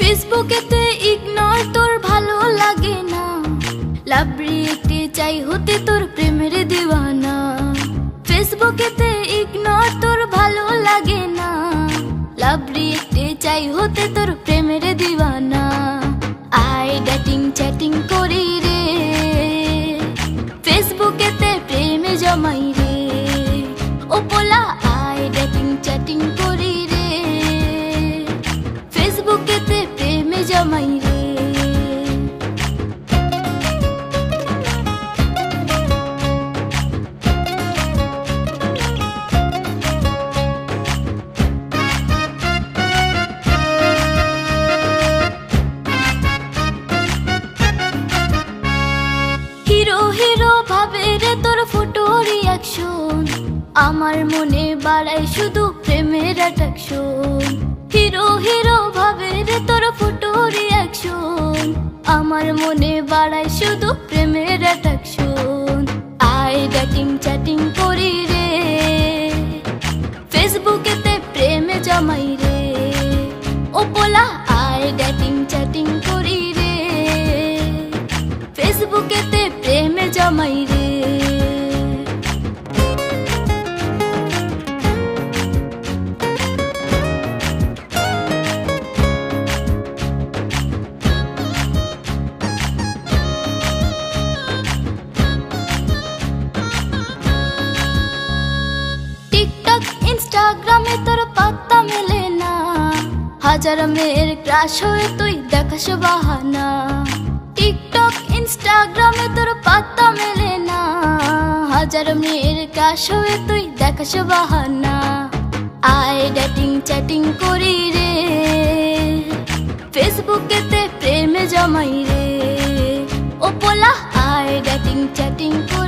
ফেসবুকেতে ignore তোর ভালো লাগে না, লাভ রিয়েক্টে চাই হতে তোর প্রেমের দিওয়ানা। ফেসবুকেতে ইগনোর তোর ভালো লাগে না, লাভ রিয়েক্টে চাই হতে তোর প্রেমের দিওয়ানা। আই ডেটিং চ্যাটিং করি রে, ফেসবুকেতে প্রেমে জমাই রে। ও পোলা আই ডেটিং চ্যাটিং করি রে, ফেসবুকেতে প্রেমে জমাই রে। হিরো হিরো ভাবে রে তোর ফটো রিয়াকশন, আমার মনে বাড়ায় শুধু প্রেমের অ্যাট্রাকশন। হিরো হিরো ভাবে রে তোর ফটো রিয়াকশন, আমার মনে বাড়ায় শুধু প্রেমের অ্যাট্রাকশন। আই ডেটিং চ্যাটিং করি রে, ফেসবুকেতে প্রেমে জমাই রে। ও পোলা আই ডেটিং চ্যাটিং করি রে, ফেসবুকেতে প্রেমে জমাই রে। টিকটক ইনস্টাগ্রামে তোর পাত্তা মেলে না, হাজার মেয়ের ক্রাশ হয়ে তুই দেখাস বাহানা। টিকটক ইনস্টাগ্রামে তোর পাত্তা মেলে না, হাজার মেয়ের ক্রাশ হয়ে তুই দেখাস বাহানা। আই ডেটিং চ্যাটিং করি রে, ফেসবুকেতে প্রেমে জমাই রে। ও পোলা আই ডেটিং চ্যাটিং করি